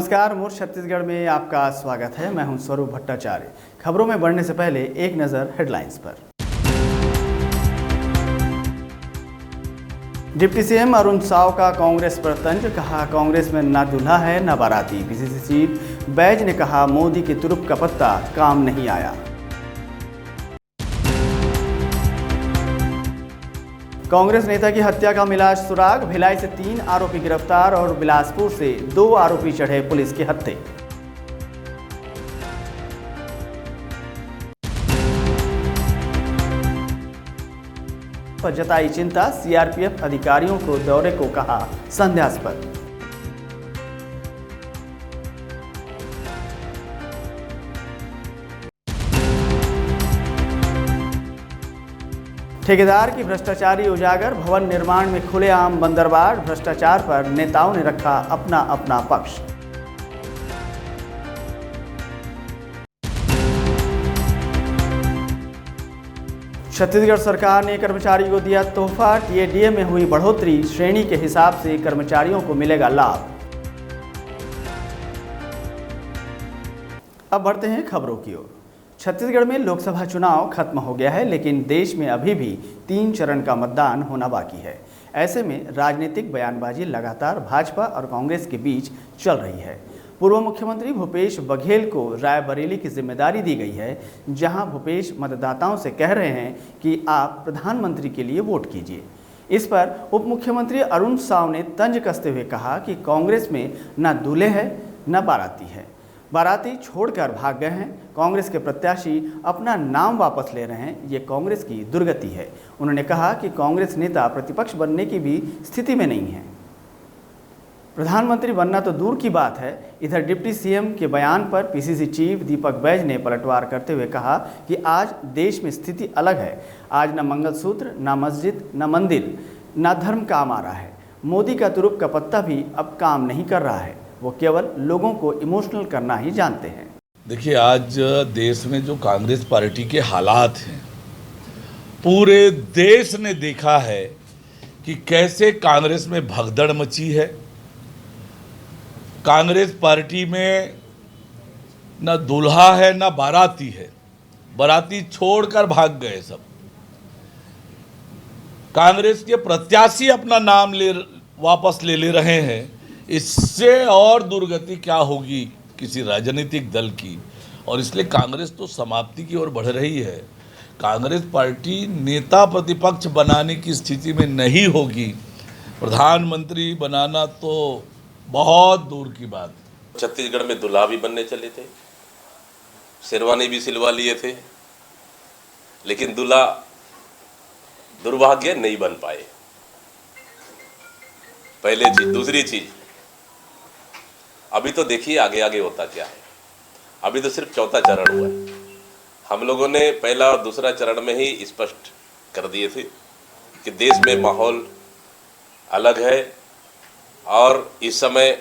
नमस्कार, मूर्त छत्तीसगढ़ में आपका स्वागत है। मैं हूं स्वरूप भट्टाचार्य। खबरों में बढ़ने से पहले एक नज़र हेडलाइंस पर। डिप्टी सीएम अरुण साव का कांग्रेस पर तंज, कहा कांग्रेस में ना दूल्हा है ना बाराती। पीसीसी चीफ बैज ने कहा मोदी के तुरुप का पत्ता काम नहीं आया। कांग्रेस नेता की हत्या का मिला सुराग, भिलाई से 3 आरोपी गिरफ्तार और बिलासपुर से 2 आरोपी चढ़े पुलिस के हत्थे। पर जताई चिंता, सीआरपीएफ अधिकारियों को दौरे को कहा संदेहास्पद। ठेकेदार की भ्रष्टाचारी उजागर, भवन निर्माण में खुलेआम बंदरबांट। भ्रष्टाचार पर नेताओं ने रखा अपना अपना पक्ष। छत्तीसगढ़ सरकार ने कर्मचारियों को दिया तोहफा, टीएडीए में हुई बढ़ोतरी, श्रेणी के हिसाब से कर्मचारियों को मिलेगा लाभ। अब बढ़ते हैं खबरों की ओर। छत्तीसगढ़ में लोकसभा चुनाव खत्म हो गया है, लेकिन देश में अभी भी 3 चरण का मतदान होना बाकी है। ऐसे में राजनीतिक बयानबाजी लगातार भाजपा और कांग्रेस के बीच चल रही है। पूर्व मुख्यमंत्री भूपेश बघेल को रायबरेली की जिम्मेदारी दी गई है, जहां भूपेश मतदाताओं से कह रहे हैं कि आप प्रधानमंत्री के लिए वोट कीजिए। इस पर उप मुख्यमंत्री अरुण साव ने तंज कसते हुए कहा कि कांग्रेस में न दूल्हे है न बाराती है, बाराती छोड़कर भाग गए हैं। कांग्रेस के प्रत्याशी अपना नाम वापस ले रहे हैं, ये कांग्रेस की दुर्गति है। उन्होंने कहा कि कांग्रेस नेता प्रतिपक्ष बनने की भी स्थिति में नहीं है। प्रधानमंत्री बनना तो दूर की बात है। इधर डिप्टी सीएम के बयान पर पीसीसी चीफ दीपक बैज ने पलटवार करते हुए कहा कि आज देश में स्थिति अलग है। आज न मंगलसूत्र, न मस्जिद, न मंदिर, न धर्म काम आ रहा है। मोदी का तुरुप का पत्ता भी अब काम नहीं कर रहा है। वो केवल लोगों को इमोशनल करना ही जानते हैं। देखिए, आज देश में जो कांग्रेस पार्टी के हालात हैं, पूरे देश ने देखा है कि कैसे कांग्रेस में भगदड़ मची है। कांग्रेस पार्टी में न दूल्हा है न बाराती है, बाराती छोड़कर भाग गए सब। कांग्रेस के प्रत्याशी अपना नाम वापस ले रहे हैं। इससे और दुर्गति क्या होगी किसी राजनीतिक दल की, और इसलिए कांग्रेस तो समाप्ति की ओर बढ़ रही है। कांग्रेस पार्टी नेता प्रतिपक्ष बनाने की स्थिति में नहीं होगी। प्रधानमंत्री बनाना तो बहुत दूर की बात। छत्तीसगढ़ में दूल्हा भी बनने चले थे, शेरवानी भी सिलवा लिए थे, लेकिन दूल्हा दुर्भाग्य नहीं बन पाए। पहले चीज। दूसरी चीज, अभी तो देखिए आगे आगे होता क्या है। अभी तो सिर्फ चौथा चरण हुआ है। हम लोगों ने पहला और दूसरा चरण में ही स्पष्ट कर दिए थे कि देश में माहौल अलग है और इस समय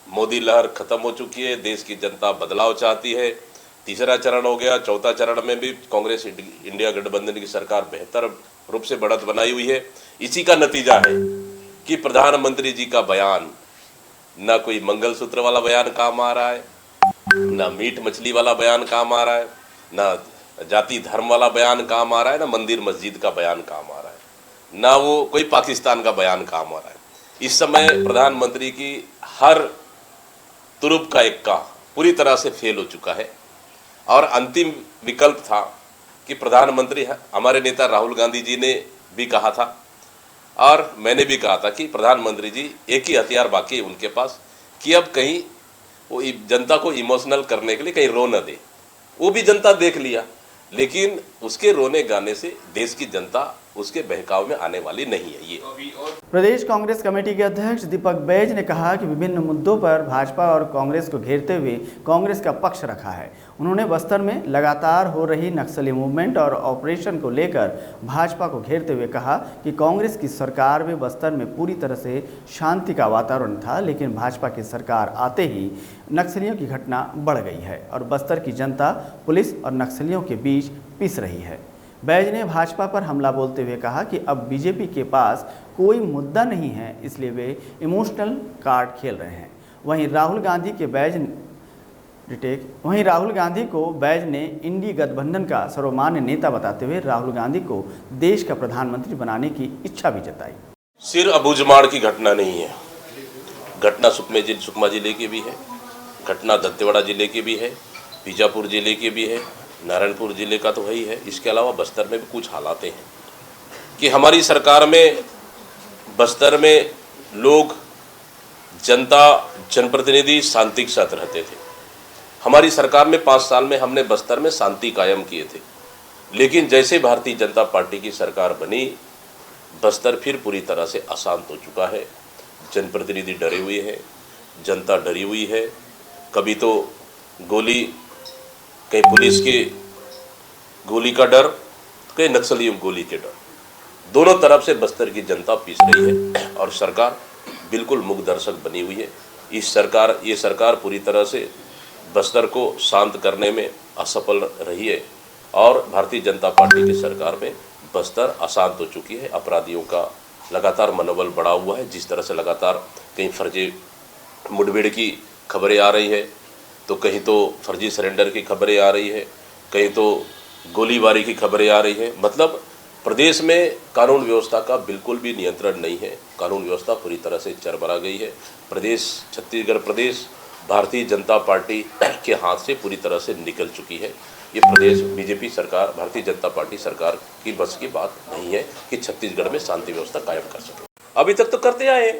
मोदी लहर खत्म हो चुकी है। देश की जनता बदलाव चाहती है। तीसरा चरण हो गया। चौथा चरण में भी कांग्रेस इंडिया गठबंधन की सरकार बेहतर रूप से बढ़त बनाई हुई है। इसी का नतीजा है कि प्रधानमंत्री जी का बयान, ना कोई मंगलसूत्र वाला बयान काम आ रहा है, ना मीट मछली वाला बयान काम आ रहा है, ना जाति धर्म वाला बयान काम आ रहा है, ना मंदिर मस्जिद का बयान काम आ रहा है, ना वो कोई पाकिस्तान का बयान काम आ रहा है। इस समय प्रधानमंत्री की हर तुरुप का इक्का पूरी तरह से फेल हो चुका है। और अंतिम विकल्प था कि प्रधानमंत्री, हमारे नेता राहुल गांधी जी ने भी कहा था और मैंने भी कहा था कि प्रधानमंत्री जी एक ही हथियार बाकी है उनके पास कि अब कहीं वो जनता को इमोशनल करने के लिए कहीं रो न दे। वो भी जनता देख लिया, लेकिन उसके रोने गाने से देश की जनता उसके बहकाव में आने वाली नहीं है। ये प्रदेश कांग्रेस कमेटी के अध्यक्ष दीपक बैज ने कहा कि विभिन्न मुद्दों पर भाजपा और कांग्रेस को घेरते हुए कांग्रेस का पक्ष रखा है। उन्होंने बस्तर में लगातार हो रही नक्सली मूवमेंट और ऑपरेशन को लेकर भाजपा को घेरते हुए कहा कि कांग्रेस की सरकार में बस्तर में पूरी तरह से शांति का वातावरण था, लेकिन भाजपा की सरकार आते ही नक्सलियों की घटना बढ़ गई है और बस्तर की जनता पुलिस और नक्सलियों के बीच पिस रही है। बैज ने भाजपा पर हमला बोलते हुए कहा कि अब बीजेपी के पास कोई मुद्दा नहीं है, इसलिए वे इमोशनल कार्ड खेल रहे हैं। वहीं राहुल गांधी को बैज ने इंडी गठबंधन का सर्वमान्य नेता बताते हुए राहुल गांधी को देश का प्रधानमंत्री बनाने की इच्छा भी जताई। सिर अबूझमाड़ की घटना नहीं है, घटना सुकमा जिले की भी है, घटना दंतेवाड़ा जिले की भी है, बीजापुर जिले की भी है, नारायणपुर जिले का तो वही है। इसके अलावा बस्तर में भी कुछ हालात हैं कि हमारी सरकार में बस्तर में लोग, जनता, जनप्रतिनिधि शांति के साथ रहते थे। हमारी सरकार में 5 साल में हमने बस्तर में शांति कायम किए थे, लेकिन जैसे भारतीय जनता पार्टी की सरकार बनी, बस्तर फिर पूरी तरह से अशांत हो चुका है। जनप्रतिनिधि डरे हुए हैं, जनता डरी हुई है। कभी तो गोली, कहीं पुलिस की गोली का डर, कहीं नक्सलियों गोली के डर, दोनों तरफ से बस्तर की जनता पीस रही है और सरकार बिल्कुल मूक दर्शक बनी हुई है। ये सरकार पूरी तरह से बस्तर को शांत करने में असफल रही है और भारतीय जनता पार्टी की सरकार में बस्तर अशांत हो चुकी है। अपराधियों का लगातार मनोबल बढ़ा हुआ है। जिस तरह से लगातार कहीं फर्जी मुठभेड़ की खबरें आ रही है, तो कहीं तो फर्जी सरेंडर की खबरें आ रही है, कहीं तो गोलीबारी की खबरें आ रही है। मतलब प्रदेश में कानून व्यवस्था का बिल्कुल भी नियंत्रण नहीं है। कानून व्यवस्था पूरी तरह से चरमरा गई है। छत्तीसगढ़ प्रदेश भारतीय जनता पार्टी के हाथ से पूरी तरह से निकल चुकी है। ये प्रदेश बीजेपी सरकार, भारतीय जनता पार्टी सरकार की बस की बात नहीं है कि छत्तीसगढ़ में शांति व्यवस्था कायम कर सके। अभी तक तो करते आए,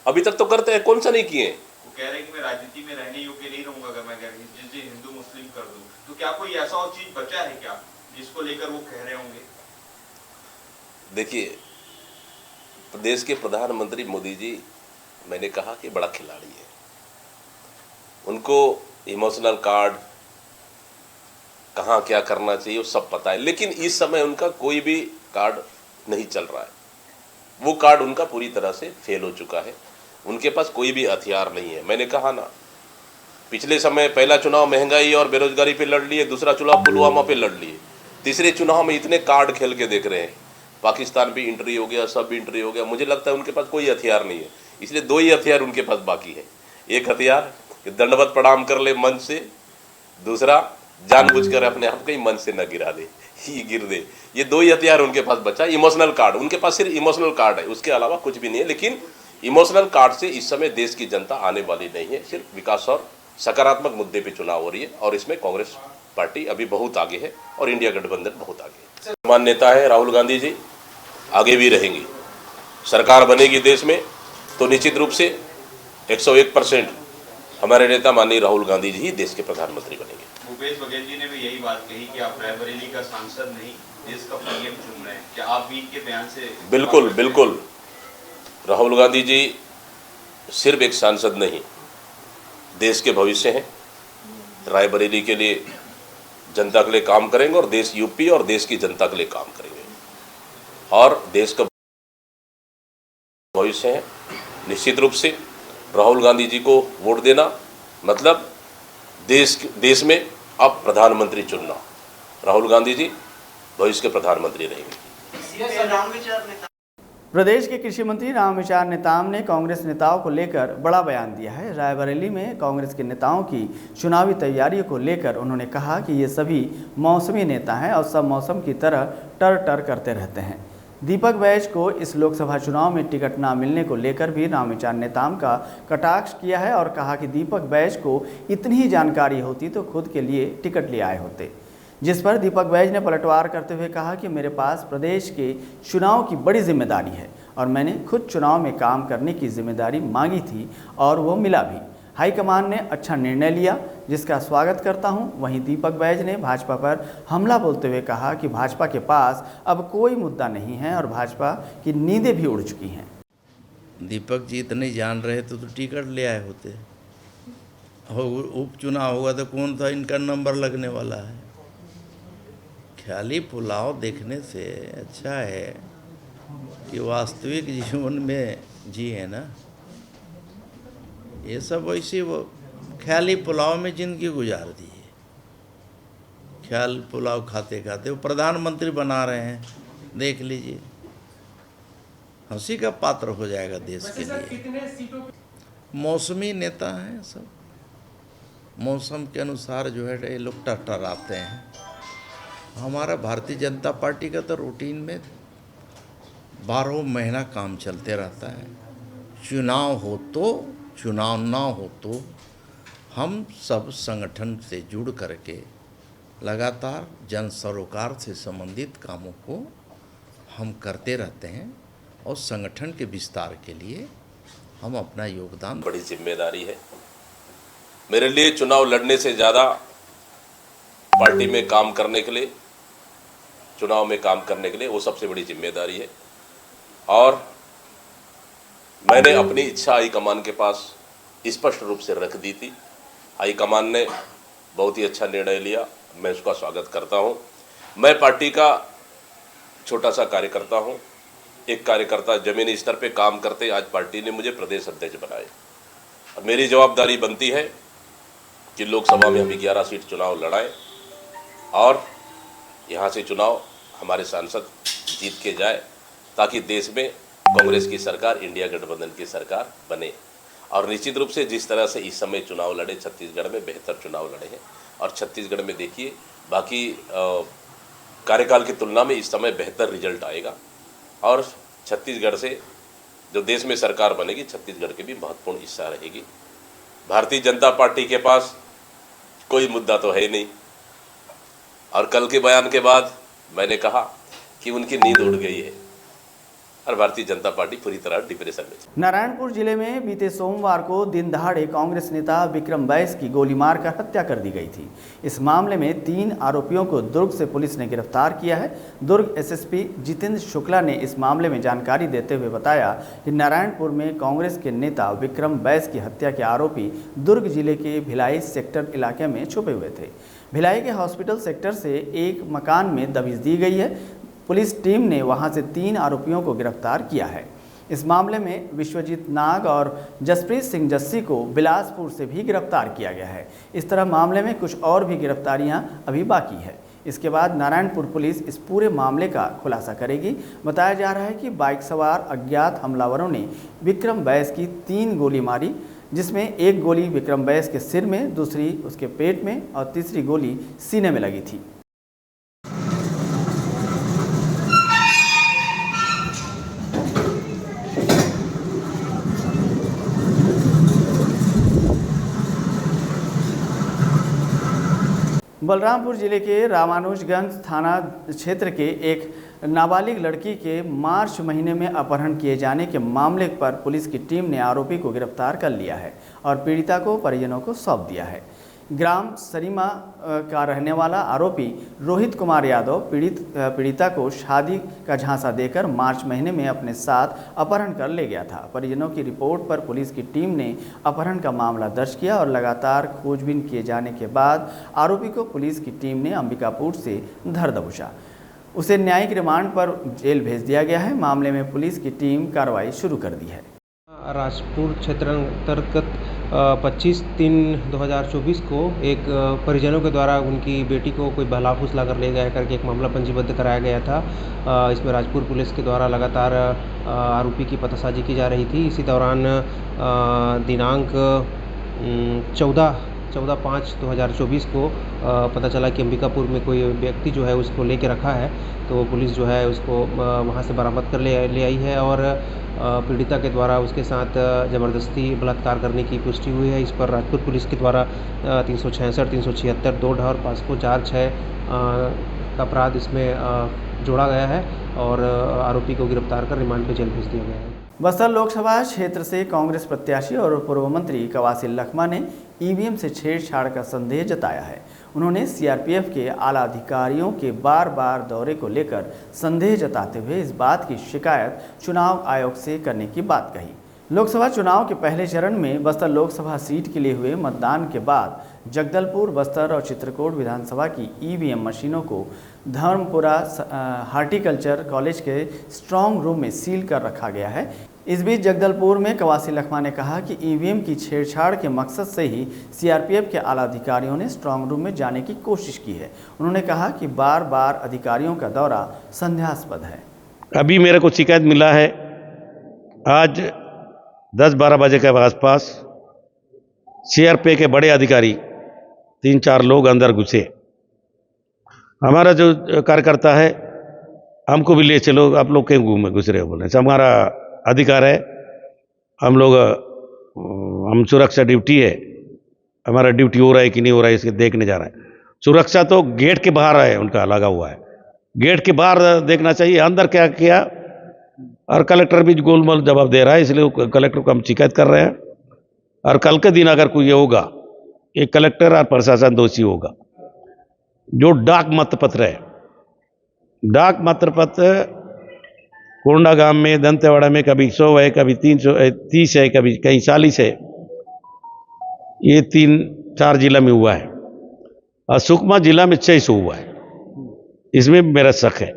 अभी तक तो करते हैं, कौन सा नहीं किए। वो कह रहे हैं कि मैं राजनीति में रहने योग्य नहीं रहूंगा अगर मैं जिसे हिंदू मुस्लिम कर दूं। तो क्या कोई ऐसा और चीज बचा है क्या जिसको लेकर वो कह रहे होंगे? देखिए, प्रदेश के प्रधानमंत्री मोदी जी, मैंने कहा कि बड़ा खिलाड़ी है। उनको इमोशनल कार्ड, कहाँ क्या करना चाहिए वो सब पता है, लेकिन इस समय उनका कोई भी कार्ड नहीं चल रहा है। वो कार्ड उनका पूरी तरह से फेल हो चुका है। उनके पास कोई भी हथियार नहीं है। मैंने कहा ना, पिछले समय पहला चुनाव महंगाई और बेरोजगारी पे लड़ लिए, दूसरा चुनाव पुलवामा पे लड़ लिए, तीसरे चुनाव में इतने कार्ड खेल के देख रहे हैं। पाकिस्तान भी एंट्री हो गया, सब भी एंट्री हो गया। मुझे लगता है उनके पास कोई हथियार नहीं है, इसलिए 2 ही हथियार उनके पास बाकी है। एक हथियार कि दंडवत प्रणाम कर ले मंच से, दूसरा जानबूझकर अपने आप कहीं मंच से न गिरा दे, ही गिर दे। ये 2 ही हथियार उनके पास बचा। इमोशनल कार्ड, उनके पास सिर्फ इमोशनल कार्ड है, उसके अलावा कुछ भी नहीं है। लेकिन इमोशनल कार्ड से इस समय देश की जनता आने वाली नहीं है। सिर्फ विकास और सकारात्मक मुद्दे पे चुनाव हो रही है और इसमें कांग्रेस पार्टी अभी बहुत आगे है और इंडिया गठबंधन बहुत आगे है। मान नेता है राहुल गांधी जी, आगे भी रहेंगी। सरकार बनेगी देश में तो निश्चित रूप से 101% हमारे नेता माननीय राहुल गांधी जी ही देश के प्रधानमंत्री बनेंगे। भूपेश बघेल जी ने भी यही बात कही कि आप रायबरेली का सांसद नहीं, देश का पीएम चुन रहे हैं। क्या आप भी इनके बयान से? बिल्कुल बिल्कुल। राहुल गांधी जी सिर्फ एक सांसद नहीं, देश के भविष्य हैं। रायबरेली के लिए जनता के लिए काम करेंगे और देश यूपी और देश की जनता के लिए काम करेंगे और देश का भविष्य है। निश्चित रूप से राहुल गांधी जी को वोट देना मतलब देश में अब प्रधानमंत्री चुनना। राहुल गांधी जी भविष्य के प्रधानमंत्री रहेंगे। प्रदेश के कृषि मंत्री रामविचार नेताम ने कांग्रेस नेताओं को लेकर बड़ा बयान दिया है। रायबरेली में कांग्रेस के नेताओं की चुनावी तैयारियों को लेकर उन्होंने कहा कि ये सभी मौसमी नेता हैं और सब मौसम की तरह टर करते रहते हैं। दीपक बैज को इस लोकसभा चुनाव में टिकट ना मिलने को लेकर भी रामविचार नेताम का कटाक्ष किया है और कहा कि दीपक बैज को इतनी ही जानकारी होती तो खुद के लिए टिकट ले आए होते। जिस पर दीपक बैज ने पलटवार करते हुए कहा कि मेरे पास प्रदेश के चुनाव की बड़ी जिम्मेदारी है और मैंने खुद चुनाव में काम करने की जिम्मेदारी मांगी थी और वो मिला भी। हाईकमान ने अच्छा निर्णय लिया जिसका स्वागत करता हूं। वहीं दीपक बैज ने भाजपा पर हमला बोलते हुए कहा कि भाजपा के पास अब कोई मुद्दा नहीं है और भाजपा की नींदें भी उड़ चुकी हैं। दीपक जी इतने जान रहे तो टिकट ले आए होते। उपचुनाव होगा तो कौन सा इनका नंबर लगने वाला है। ख्याली पुलाव देखने से अच्छा है कि वास्तविक जीवन में जिए ना। ये सब वैसे वो ख्याली पुलाव में जिंदगी गुजार दी है। ख्याल पुलाव खाते खाते वो प्रधानमंत्री बना रहे हैं, देख लीजिए। हंसी का पात्र हो जाएगा देश के लिए। मौसमी नेता हैं सब, मौसम के अनुसार जो है ये लोग टटराते हैं। हमारा भारतीय जनता पार्टी का तो रूटीन में 12 महीना काम चलते रहता है। चुनाव हो तो, चुनाव ना हो तो हम सब संगठन से जुड़ करके लगातार जन सरोकार से संबंधित कामों को हम करते रहते हैं और संगठन के विस्तार के लिए हम अपना योगदान। बड़ी जिम्मेदारी है मेरे लिए, चुनाव लड़ने से ज़्यादा पार्टी में काम करने के लिए, चुनाव में काम करने के लिए वो सबसे बड़ी जिम्मेदारी है। और मैंने अपनी इच्छा हाईकमान के पास स्पष्ट रूप से रख दी थी। हाईकमान ने बहुत ही अच्छा निर्णय लिया, मैं उसका स्वागत करता हूं। मैं पार्टी का छोटा सा कार्यकर्ता हूं, एक कार्यकर्ता जमीनी स्तर पे काम करते आज पार्टी ने मुझे प्रदेश अध्यक्ष बनाए। और मेरी जवाबदारी बनती है कि लोकसभा में हम 11 सीट चुनाव लड़ाएं और यहाँ से चुनाव हमारे सांसद जीत के जाए, ताकि देश में कांग्रेस की सरकार, इंडिया गठबंधन की सरकार बने। और निश्चित रूप से जिस तरह से इस समय चुनाव लड़े, छत्तीसगढ़ में बेहतर चुनाव लड़े हैं। और छत्तीसगढ़ में देखिए बाकी कार्यकाल की तुलना में इस समय बेहतर रिजल्ट आएगा। और छत्तीसगढ़ से जो देश में सरकार बनेगी, छत्तीसगढ़ की भी महत्वपूर्ण हिस्सा रहेगी। भारतीय जनता पार्टी के पास कोई मुद्दा तो है नहीं। और कल के बयान के बाद मैंने कहा कि उनकी नींद उड़ गई है और भारतीय जनता पार्टी पूरी तरह डिप्रेशन में। नारायणपुर जिले में बीते सोमवार को दिन दहाड़े कांग्रेस नेता विक्रम बैस की गोली मारकर हत्या कर दी गई थी। इस मामले में 3 आरोपियों को दुर्ग से पुलिस ने गिरफ्तार किया है। दुर्ग एसएसपी जितेंद्र शुक्ला ने इस मामले में जानकारी देते हुए बताया कि नारायणपुर में कांग्रेस के नेता विक्रम बैस की हत्या के आरोपी दुर्ग जिले के भिलाई सेक्टर इलाके में छुपे हुए थे। भिलाई के हॉस्पिटल सेक्टर से एक मकान में दबिश दी गई है। पुलिस टीम ने वहां से 3 आरोपियों को गिरफ्तार किया है। इस मामले में विश्वजीत नाग और जसप्रीत सिंह जस्सी को बिलासपुर से भी गिरफ्तार किया गया है। इस तरह मामले में कुछ और भी गिरफ्तारियां अभी बाकी है। इसके बाद नारायणपुर पुलिस इस पूरे मामले का खुलासा करेगी। बताया जा रहा है कि बाइक सवार अज्ञात हमलावरों ने विक्रम बैस की 3 गोली मारी, जिसमें एक गोली विक्रम बैस के सिर में, दूसरी उसके पेट में और तीसरी गोली सीने में लगी थी। बलरामपुर जिले के रामानुजगंज थाना क्षेत्र के एक नाबालिग लड़की के मार्च महीने में अपहरण किए जाने के मामले पर पुलिस की टीम ने आरोपी को गिरफ्तार कर लिया है और पीड़िता को परिजनों को सौंप दिया है। ग्राम सरीमा का रहने वाला आरोपी रोहित कुमार यादव पीड़िता को शादी का झांसा देकर मार्च महीने में अपने साथ अपहरण कर ले गया था। परिजनों की रिपोर्ट पर पुलिस की टीम ने अपहरण का मामला दर्ज किया और लगातार खोजबीन किए जाने के बाद आरोपी को पुलिस की टीम ने अंबिकापुर से धर दबोचा। उसे न्यायिक रिमांड पर जेल भेज दिया गया है। मामले में पुलिस की टीम कार्रवाई शुरू कर दी है। राजपुर क्षेत्र अंतर्गत 25/3/2024 को एक परिजनों के द्वारा उनकी बेटी को कोई बहला फुसला कर ले गया करके एक मामला पंजीबद्ध कराया गया था। इसमें राजपुर पुलिस के द्वारा लगातार आरोपी की पतासाजी की जा रही थी। इसी दौरान दिनांक 14/5/2024 को पता चला कि अंबिकापुर में कोई व्यक्ति जो है उसको लेके रखा है, तो पुलिस जो है उसको वहाँ से बरामद कर ले आई है और पीड़िता के द्वारा उसके साथ ज़बरदस्ती बलात्कार करने की पुष्टि हुई है। इस पर राजपुर पुलिस के द्वारा 366, 376, 2 और 546 का अपराध इसमें जोड़ा गया है और आरोपी को गिरफ्तार कर रिमांड पर जेल भेज दिया गया है। बस्तर लोकसभा क्षेत्र से कांग्रेस प्रत्याशी और पूर्व मंत्री कवासी लखमा ने ईवीएम से छेड़छाड़ का संदेह जताया है। उन्होंने सीआरपीएफ के आला अधिकारियों के बार-बार दौरे को लेकर संदेह जताते हुए इस बात की शिकायत चुनाव आयोग से करने की बात कही। लोकसभा चुनाव के पहले चरण में बस्तर लोकसभा सीट के लिए हुए मतदान के बाद जगदलपुर, बस्तर और चित्रकूट विधानसभा की ईवीएम मशीनों को धर्मपुरा हार्टिकल्चर कॉलेज के स्ट्रांग रूम में सील कर रखा गया है। इस बीच जगदलपुर में कवासी लखमा ने कहा कि ईवीएम की छेड़छाड़ के मकसद से ही सीआरपीएफ के आला अधिकारियों ने स्ट्रांग रूम में जाने की कोशिश की है। उन्होंने कहा कि बार बार अधिकारियों का दौरा संदेहास्पद है। अभी मेरे को शिकायत मिला है आज 10-12 बजे के आसपास CRP के बड़े अधिकारी 3-4 लोग अंदर घुसे। हमारा जो कार्यकर्ता है हमको भी ले चलो, आप लोग क्यों घुस रहे हो बोले, हमारा अधिकार है, हम सुरक्षा ड्यूटी है, हमारा ड्यूटी हो रहा है कि नहीं हो रहा है इसके देखने जा रहा है। सुरक्षा तो गेट के बाहर है, उनका लगा हुआ है, गेट के बाहर देखना चाहिए, अंदर क्या किया। और कलेक्टर भी गोलमाल जवाब दे रहा है, इसलिए कलेक्टर को हम शिकायत कर रहे हैं। और कल के दिन अगर कोई ये होगा, एक कलेक्टर और प्रशासन दोषी होगा। जो डाक मतपत्र है, डाक मतपत्र कोंडा गांव में, दंतेवाड़ा में कभी 100 है, कभी 330 है, कभी कहीं 40 है। ये 3-4 जिला में हुआ है और सुकमा जिला में 600 हुआ है। इसमें मेरा शक है।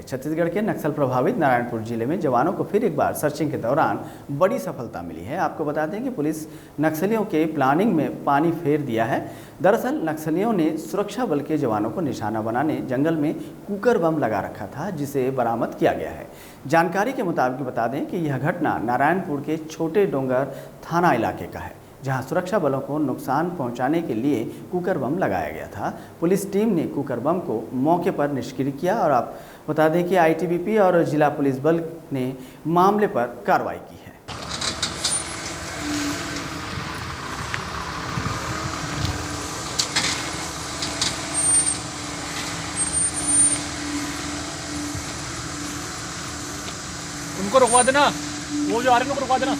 छत्तीसगढ़ के नक्सल प्रभावित नारायणपुर जिले में जवानों को फिर एक बार सर्चिंग के दौरान बड़ी सफलता मिली है। आपको बता दें कि पुलिस नक्सलियों के प्लानिंग में पानी फेर दिया है। दरअसल नक्सलियों ने सुरक्षा बल के जवानों को निशाना बनाने जंगल में कुकर बम लगा रखा था, जिसे बरामद किया गया है। जानकारी के मुताबिक बता दें कि यह घटना नारायणपुर के छोटे डोंगर थाना इलाके का है, जहां सुरक्षा बलों को नुकसान पहुंचाने के लिए कुकर बम लगाया गया था। पुलिस टीम ने कुकर बम को मौके पर निष्क्रिय किया और आप बता दें कि ITBP और जिला पुलिस बल ने मामले पर कार्रवाई की है। उनको रुकवा देना, वो जो आ रहे हैं उनको रुकवा देना।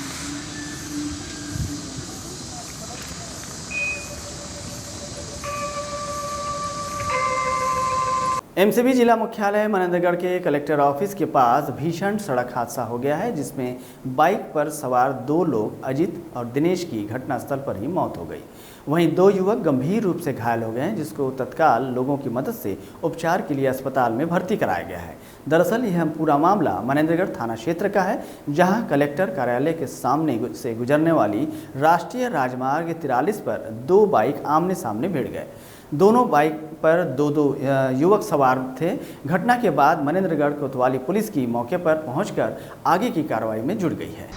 MCB जिला मुख्यालय मनेंद्रगढ़ के कलेक्टर ऑफिस के पास भीषण सड़क हादसा हो गया है, जिसमें बाइक पर सवार 2 लोग अजित और दिनेश की घटनास्थल पर ही मौत हो गई। वहीं 2 युवक गंभीर रूप से घायल हो गए हैं, जिसको तत्काल लोगों की मदद से उपचार के लिए अस्पताल में भर्ती कराया गया है। दरअसल यह पूरा मामला मनेंद्रगढ़ थाना क्षेत्र का है, जहां कलेक्टर कार्यालय के सामने से गुजरने वाली राष्ट्रीय राजमार्ग 43 पर 2 बाइक आमने सामने भिड़ गए। दोनों बाइक पर 2 युवक सवार थे। घटना के बाद मनेंद्रगढ़ कोतवाली पुलिस की मौके पर पहुंचकर आगे की कार्रवाई में जुट गई है।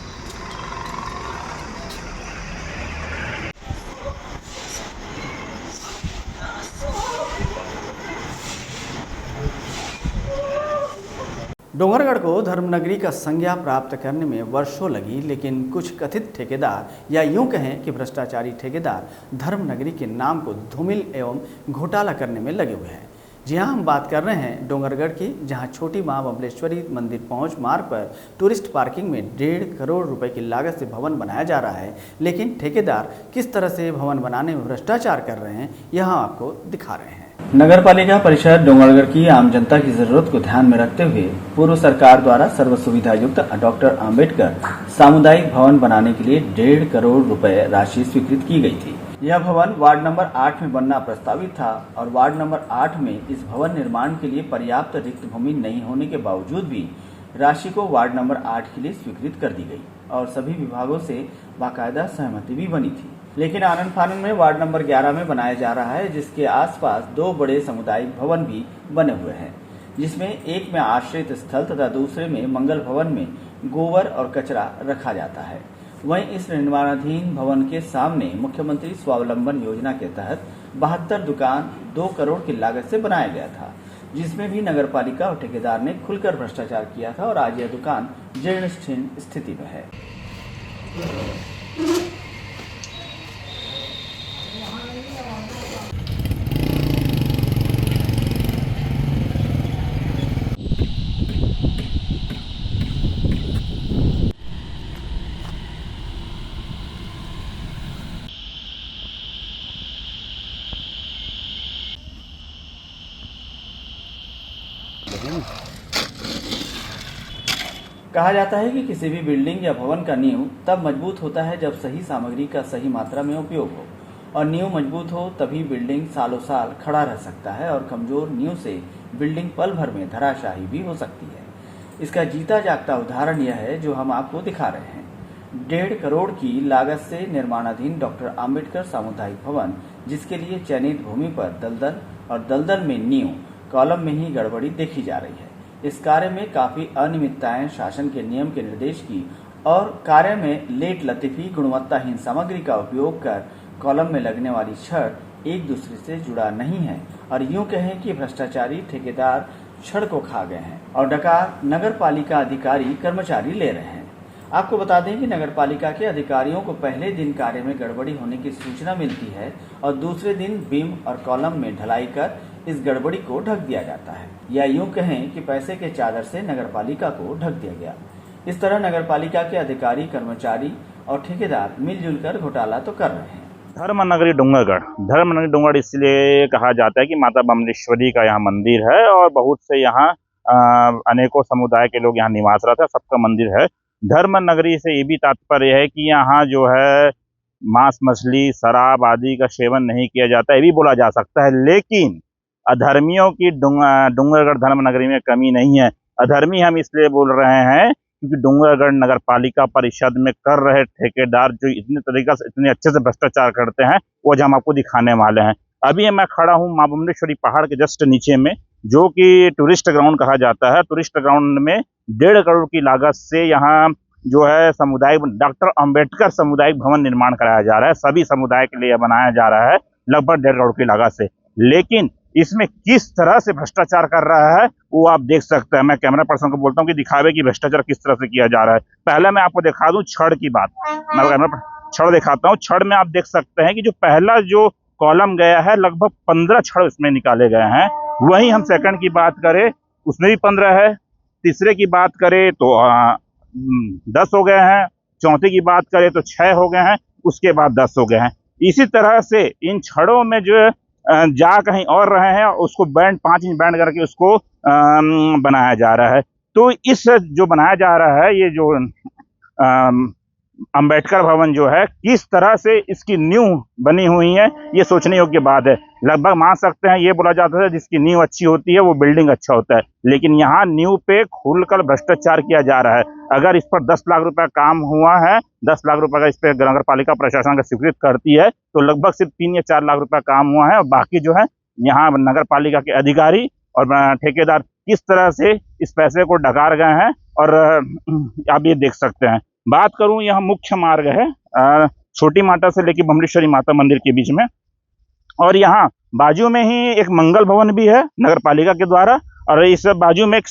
डोंगरगढ़ को धर्मनगरी का संज्ञा प्राप्त करने में वर्षों लगी, लेकिन कुछ कथित ठेकेदार या यूं कहें कि भ्रष्टाचारी ठेकेदार धर्मनगरी के नाम को धूमिल एवं घोटाला करने में लगे हुए हैं। जी हाँ, हम बात कर रहे हैं डोंगरगढ़ की, जहां छोटी मां बमलेश्वरी मंदिर पहुंच मार्ग पर टूरिस्ट पार्किंग में 1.5 करोड़ रुपए की लागत से भवन बनाया जा रहा है। लेकिन ठेकेदार किस तरह से भवन बनाने में भ्रष्टाचार कर रहे हैं, यहाँ आपको दिखा रहे हैं। नगर पालिका परिषद डोंगरगढ़ की आम जनता की जरूरत को ध्यान में रखते हुए पूर्व सरकार द्वारा सर्व सुविधा युक्त डॉक्टर आम्बेडकर सामुदायिक भवन बनाने के लिए 1.5 करोड़ रुपए राशि स्वीकृत की गई थी। यह भवन वार्ड नंबर 8 में बनना प्रस्तावित था और वार्ड नंबर 8 में इस भवन निर्माण के लिए पर्याप्त रिक्त भूमि नहीं होने के बावजूद भी राशि को वार्ड नंबर 8 के लिए स्वीकृत कर दी गई और सभी विभागों से बाकायदा सहमति भी बनी थी। लेकिन आनन फानन में वार्ड नंबर 11 में बनाया जा रहा है, जिसके आसपास 2 बड़े सामुदायिक भवन भी बने हुए हैं, जिसमें एक में आश्रित स्थल तथा दूसरे में मंगल भवन में गोबर और कचरा रखा जाता है। वहीं इस निर्माणाधीन भवन के सामने मुख्यमंत्री स्वावलंबन योजना के तहत 72 दुकान 2 करोड़ की लागत से बनाया गया था, जिसमें भी नगर पालिका और ठेकेदार ने खुलकर भ्रष्टाचार किया था और आज यह दुकान जीर्ण शीर्ण स्थिति में है। कहा जाता है कि किसी भी बिल्डिंग या भवन का नींव तब मजबूत होता है जब सही सामग्री का सही मात्रा में उपयोग हो, और नींव मजबूत हो तभी बिल्डिंग सालों साल खड़ा रह सकता है और कमजोर नींव से बिल्डिंग पल भर में धराशायी भी हो सकती है। इसका जीता जागता उदाहरण यह है जो हम आपको दिखा रहे हैं। 1.5 करोड़ की लागत से निर्माणाधीन डॉक्टर आम्बेडकर सामुदायिक भवन, जिसके लिए चयनित भूमि पर दलदल और दलदल में नींव कॉलम में ही गड़बड़ी देखी जा रही है। इस कार्य में काफी अनियमितताएं, शासन के नियम के निर्देश की और कार्य में लेट लतीफी, गुणवत्ताहीन सामग्री का उपयोग कर कॉलम में लगने वाली छड़ एक दूसरे से जुड़ा नहीं है और यूं कहें कि भ्रष्टाचारी ठेकेदार छड़ को खा गए हैं और डकार नगर पालिका अधिकारी कर्मचारी ले रहे हैं। आपको बता दें कि नगर पालिका के अधिकारियों को पहले दिन कार्य में गड़बड़ी होने की सूचना मिलती है और दूसरे दिन बीम और कॉलम में ढलाई कर इस गड़बड़ी को ढक दिया जाता है, या यूं कहें कि पैसे के चादर से नगर पालिका को ढक दिया गया। इस तरह नगर पालिका के अधिकारी, कर्मचारी और ठेकेदार मिलजुल कर घोटाला तो कर रहे हैं। धर्मनगरी डूंगरगढ़ इसलिए कहा जाता है कि माता बमलेश्वरी का यहाँ मंदिर है और बहुत से यहाँ अनेकों समुदाय के लोग यहाँ निवास रहते हैं, सबका मंदिर है। धर्मनगरी से ये भी तात्पर्य है कि यहाँ जो है मांस मछली शराब आदि का सेवन नहीं किया जाता, ये भी बोला जा सकता है। लेकिन अधर्मियों की डूंगरगढ़ धर्मनगरी में कमी नहीं है। अधर्मी हम इसलिए बोल रहे हैं क्योंकि डूंगरगढ़ नगर पालिका परिषद में कर रहे ठेकेदार जो इतने तरीका से इतने अच्छे से भ्रष्टाचार करते हैं वो आज हम आपको दिखाने वाले हैं। अभी मैं खड़ा हूँ माँ बमलेश्वरी पहाड़ के जस्ट नीचे में, जो कि टूरिस्ट ग्राउंड कहा जाता है। टूरिस्ट ग्राउंड में 1.5 करोड़ की लागत से यहाँ जो है सामुदायिक डॉक्टर अंबेडकर सामुदायिक भवन निर्माण कराया जा रहा है। सभी समुदाय के लिए बनाया जा रहा है लगभग 1.5 करोड़ की लागत से। लेकिन इसमें किस तरह से भ्रष्टाचार कर रहा है वो आप देख सकते हैं। मैं कैमरा पर्सन को बोलता हूँ कि दिखावे कि भ्रष्टाचार किस तरह से किया जा रहा है। पहले मैं आपको दिखा दूं छड़ की बात। मैं कैमरा छड़ दिखाता हूँ। छड़ में आप देख सकते हैं कि जो पहला जो कॉलम गया है लगभग 15 छड़ इसमें निकाले गए हैं। वहीं हम सेकंड की बात करें उसमें भी 15 है। तीसरे की बात करें तो 10 हो गए हैं। चौथे की बात करें तो 6 हो गए हैं। उसके बाद 10 हो गए हैं। इसी तरह से इन छड़ों में जो जा कहीं और रहे हैं उसको बैंड 5 इंच बैंड करके उसको बनाया जा रहा है। तो इस जो बनाया जा रहा है ये जो अंबेडकर भवन जो है किस तरह से इसकी नींव बनी हुई है ये सोचने योग्य बात है। लगभग मान सकते हैं ये बोला जाता है जिसकी नींव अच्छी होती है वो बिल्डिंग अच्छा होता है। लेकिन यहाँ नींव पे खुलकर भ्रष्टाचार किया जा रहा है। अगर इस पर 10 लाख रुपए काम हुआ है, 10 लाख रुपए का इस पर नगर पालिका प्रशासन का स्वीकृत करती है तो लगभग सिर्फ 3 या 4 लाख रुपए काम हुआ है और बाकी जो है यहाँ नगर पालिका के अधिकारी और ठेकेदार किस तरह से इस पैसे को डकार गए हैं और आप ये देख सकते हैं। बात करूं यहाँ मुख्य मार्ग है छोटी माता से लेकर बमलेश्वरी माता मंदिर के बीच में और यहाँ बाजू में ही एक मंगल भवन भी है नगर पालिका के द्वारा और इस बाजू में एक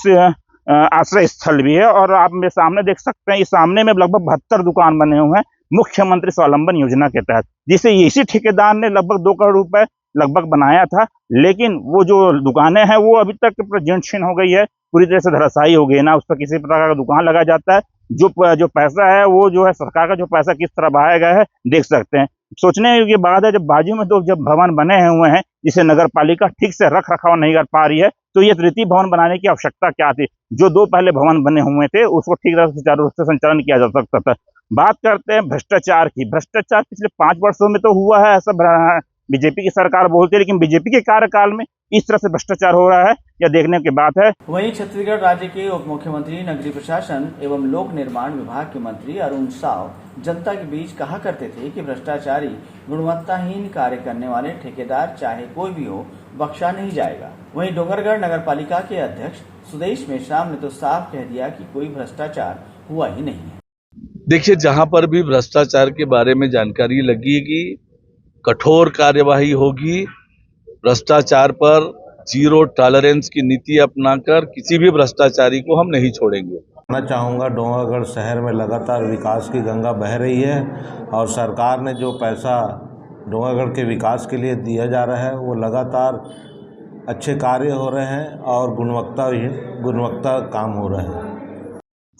आश्रय स्थल भी है। और आप मेरे सामने देख सकते हैं इस सामने में लगभग 72 दुकान बने हुए हैं मुख्यमंत्री स्वावलंबन योजना के तहत, जिसे इसी ठेकेदार ने लगभग 2 करोड़ रुपए लगभग बनाया था। लेकिन वो जो दुकानें हैं वो अभी तक जीर्ण शीर्ण हो गई है, पूरी तरह से धराशायी हो गई ना उस पर किसी प्रकार का दुकान लगा जाता है। जो पैसा है वो जो है सरकार का जो पैसा किस तरह बहाया गया है देख सकते हैं। सोचने की बात है जब बाजू में तो जब भवन बने हुए हैं जिसे नगर पालिका ठीक से रख रखाव नहीं कर पा रही है तो ये तृतीय भवन बनाने की आवश्यकता क्या थी। जो 2 पहले भवन बने हुए थे उसको ठीक तरह से सुचारू रूप से संचालन किया जा सकता था। बात करते हैं भ्रष्टाचार की। भ्रष्टाचार पिछले 5 वर्षों में तो हुआ है ऐसा बीजेपी की सरकार बोलती है, लेकिन बीजेपी के कार्यकाल में इस तरह से भ्रष्टाचार हो रहा है यह देखने की बात है। वहीं छत्तीसगढ़ राज्य के उप मुख्यमंत्री नगरीय प्रशासन एवं लोक निर्माण विभाग के मंत्री अरुण साव जनता के बीच कहा करते थे कि भ्रष्टाचारी गुणवत्ताहीन कार्य करने वाले ठेकेदार चाहे कोई भी हो बख्शा नहीं जाएगा। वहीं डोंगरगढ़ नगर पालिका के अध्यक्ष सुदेश मेश्राम ने तो साफ कह दिया कि कोई भ्रष्टाचार हुआ ही नहीं है। देखिए, जहां पर भी भ्रष्टाचार के बारे में जानकारी लगेगी कठोर कार्यवाही होगी। भ्रष्टाचार पर जीरो टॉलरेंस की नीति अपनाकर किसी भी भ्रष्टाचारी को हम नहीं छोड़ेंगे। मैं चाहूँगा डोंगरगढ़ शहर में लगातार विकास की गंगा बह रही है और सरकार ने जो पैसा डोंगरगढ़ के विकास के लिए दिया जा रहा है वो लगातार अच्छे कार्य हो रहे हैं और गुणवत्ता काम हो रहे हैं।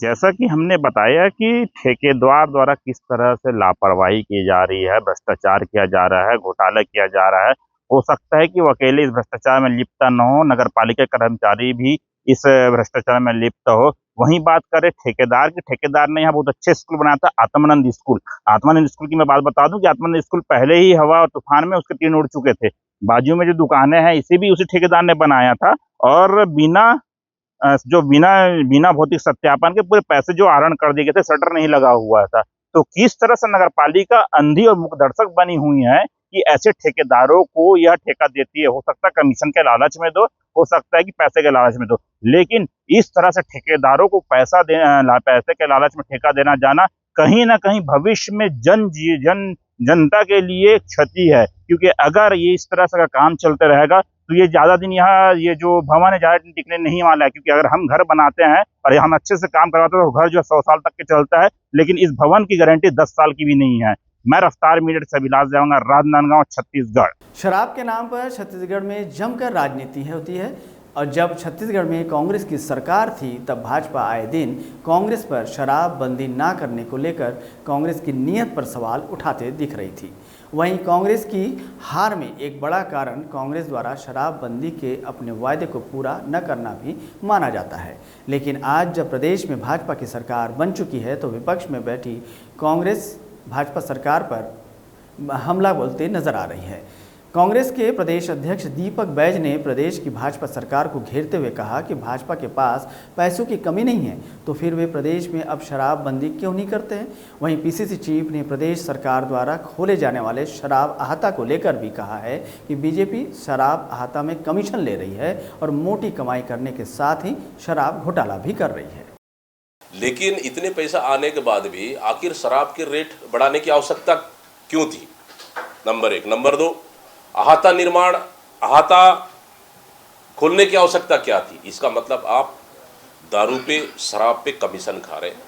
जैसा कि हमने बताया कि ठेकेदार द्वारा किस तरह से लापरवाही की जा रही है, भ्रष्टाचार किया जा रहा है, घोटाला किया जा रहा है। हो सकता है कि वो अकेले इस भ्रष्टाचार में लिप्त न हो, नगर पालिका कर्मचारी भी इस भ्रष्टाचार में लिप्त हो। वहीं बात करें ठेकेदार की, ठेकेदार ने यहाँ बहुत अच्छे स्कूल बनाया था आत्मानंद स्कूल। आत्मानंद स्कूल की मैं बात बता दूं कि आत्मानंद स्कूल पहले ही हवा और तूफान में उसके 3 उड़ चुके थे। बाजू में जो दुकानें हैं इसे भी उसी ठेकेदार ने बनाया था और बिना भौतिक सत्यापन के पूरे पैसे जो आहरण कर दिए गए थे, शटर नहीं लगा हुआ था। तो किस तरह से नगर पालिका अंधी और मुखदर्शक बनी हुई है कि ऐसे ठेकेदारों को यह ठेका देती है। हो सकता है कमीशन के लालच में दो, हो सकता है कि पैसे के लालच में दो, लेकिन इस तरह से ठेकेदारों को पैसे के लालच में ठेका देना जाना कहीं ना कहीं भविष्य में जन जनता के लिए क्षति है, क्योंकि अगर ये इस तरह से काम चलते रहेगा तो ये ज़्यादा दिन यहाँ ये जो भवन है ज़्यादा दिन टिकने नहीं वाला है। क्योंकि अगर हम घर बनाते हैं और हम अच्छे से काम करवाते हैं तो घर जो है 100 साल तक के चलता है, लेकिन इस भवन की गारंटी 10 साल की भी नहीं है। मैं रफ्तार मीडिया से अभिलाष जाऊंगा, राजनांदगांव, छत्तीसगढ़। शराब के नाम पर छत्तीसगढ़ में जमकर राजनीति होती है और जब छत्तीसगढ़ में कांग्रेस की सरकार थी तब भाजपा आए दिन कांग्रेस पर शराब बंदी ना करने को लेकर कांग्रेस की नीयत पर सवाल उठाते दिख रही थी। वहीं कांग्रेस की हार में एक बड़ा कारण कांग्रेस द्वारा शराब बंदी के अपने वायदे को पूरा न करना भी माना जाता है। लेकिन आज जब प्रदेश में भाजपा की सरकार बन चुकी है तो विपक्ष में बैठी कांग्रेस भाजपा सरकार पर हमला बोलते नजर आ रही है। कांग्रेस के प्रदेश अध्यक्ष दीपक बैज ने प्रदेश की भाजपा सरकार को घेरते हुए कहा कि भाजपा के पास पैसों की कमी नहीं है तो फिर वे प्रदेश में अब शराब बंदी क्यों नहीं करते हैं। वहीं पीसीसी चीफ ने प्रदेश सरकार द्वारा खोले जाने वाले शराब अहाता को लेकर भी कहा है कि बीजेपी शराब अहाता में कमीशन ले रही है और मोटी कमाई करने के साथ ही शराब घोटाला भी कर रही है। लेकिन इतने पैसा आने के बाद भी आखिर शराब के रेट बढ़ाने की आवश्यकता क्यों थी? नंबर 1। नंबर 2, अहाता निर्माण, अहाता खोलने की आवश्यकता क्या थी? इसका मतलब आप दारू पे, शराब पे कमीशन खा रहे हैं,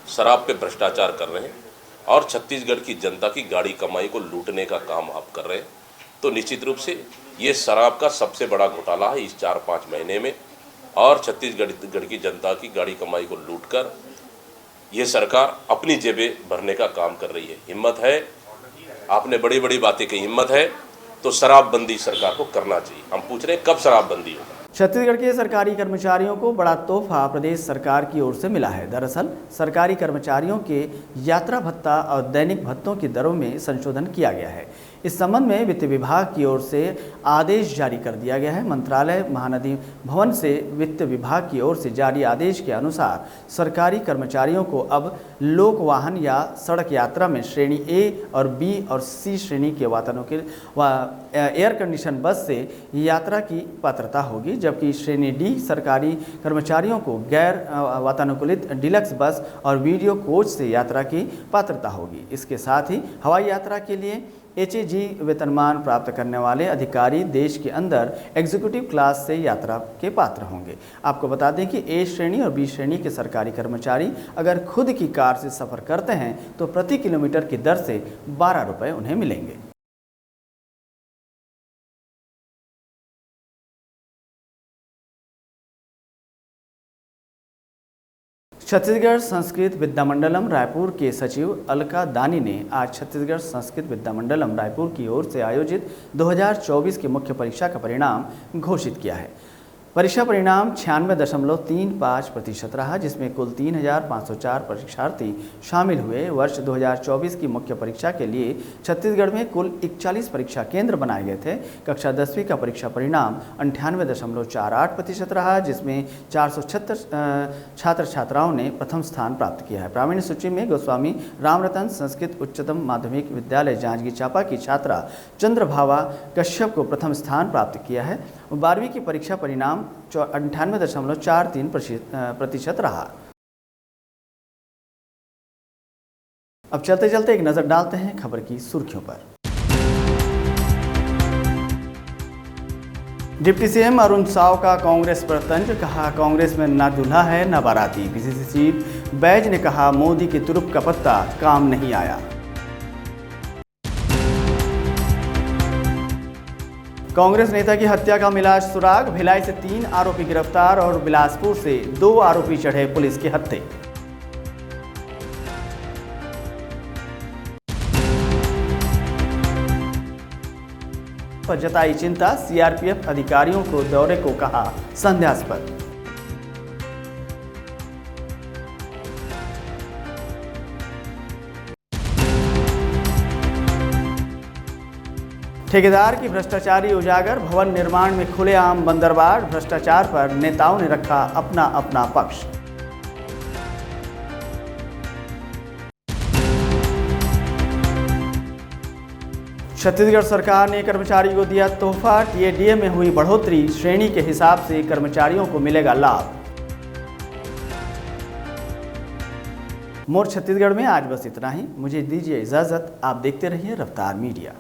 शराब पे भ्रष्टाचार कर रहे हैं और छत्तीसगढ़ की जनता की गाड़ी कमाई को लूटने का काम आप कर रहे हैं। तो निश्चित रूप से ये शराब का सबसे बड़ा घोटाला है इस 4-5 महीने में और छत्तीसगढ़ की जनता की गाड़ी कमाई को लूटकर ये सरकार अपनी जेबें भरने का काम कर रही है। हिम्मत है, आपने बड़ी बड़ी बातें की, हिम्मत है तो शराब बंदी सरकार को करना चाहिए। हम पूछ रहे हैं कब शराब बंदी होगा। छत्तीसगढ़ के सरकारी कर्मचारियों को बड़ा तोहफा प्रदेश सरकार की ओर से मिला है। दरअसल सरकारी कर्मचारियों के यात्रा भत्ता और दैनिक भत्तों की दरों में संशोधन किया गया है। इस संबंध में वित्त विभाग की ओर से आदेश जारी कर दिया गया है। मंत्रालय महानदी भवन से वित्त विभाग की ओर से जारी आदेश के अनुसार सरकारी कर्मचारियों को अब लोक वाहन या सड़क यात्रा में श्रेणी ए और बी और सी श्रेणी के वातानुकूलित एयर कंडीशन बस से यात्रा की पात्रता होगी, जबकि श्रेणी डी सरकारी कर्मचारियों को गैर वातानुकूलित डिलक्स बस और वीडियो कोच से यात्रा की पात्रता होगी। इसके साथ ही हवाई यात्रा के लिए HAG वेतनमान प्राप्त करने वाले अधिकारी देश के अंदर एग्जीक्यूटिव क्लास से यात्रा के पात्र होंगे। आपको बता दें कि ए श्रेणी और बी श्रेणी के सरकारी कर्मचारी अगर खुद की कार से सफ़र करते हैं तो प्रति किलोमीटर की दर से 12 रुपये उन्हें मिलेंगे। छत्तीसगढ़ संस्कृत विद्यामंडलम रायपुर के सचिव अलका दानी ने आज छत्तीसगढ़ संस्कृत विद्यामंडलम रायपुर की ओर से आयोजित 2024 की मुख्य परीक्षा का परिणाम घोषित किया है। परीक्षा परिणाम 96.35% रहा, जिसमें कुल 3,504 परीक्षार्थी शामिल हुए। वर्ष 2024 की मुख्य परीक्षा के लिए छत्तीसगढ़ में कुल 41 परीक्षा केंद्र बनाए गए थे। कक्षा 10वीं का परीक्षा परिणाम 98.48% रहा, जिसमें 476 छात्र छात्राओं ने प्रथम स्थान प्राप्त किया है। प्रावीण्य सूची में गोस्वामी रामरतन संस्कृत उच्चतम माध्यमिक विद्यालय जांजगीर चांपा की छात्रा चंद्रभावा कश्यप को प्रथम स्थान प्राप्त किया है। 12वीं की परीक्षा परिणाम 98.43% रहा। अब चलते चलते एक नजर डालते हैं खबर की सुर्खियों पर। डिप्टी सीएम अरुण साव का कांग्रेस पर तंज, कहा कांग्रेस में ना दूल्हा है ना बाराती। पीसीसी चीफ बैज ने कहा मोदी के तुरुप का पत्ता काम नहीं आया। कांग्रेस नेता की हत्या का मिला सुराग, भिलाई से 3 आरोपी गिरफ्तार और बिलासपुर से 2 आरोपी चढ़े पुलिस के हत्थे। पर जताई चिंता, सीआरपीएफ अधिकारियों को दौरे को कहा संदेहास्पद। ठेकेदार की भ्रष्टाचारी उजागर, भवन निर्माण में खुलेआम बंदरबाड़। भ्रष्टाचार पर नेताओं ने रखा अपना अपना पक्ष। छत्तीसगढ़ सरकार ने कर्मचारी को दिया तोहफा, टीएडीए में हुई बढ़ोतरी, श्रेणी के हिसाब से कर्मचारियों को मिलेगा लाभ। मोर छत्तीसगढ़ में आज बस इतना ही। मुझे दीजिए इजाज़त। आप देखते रहिए रफ्तार मीडिया।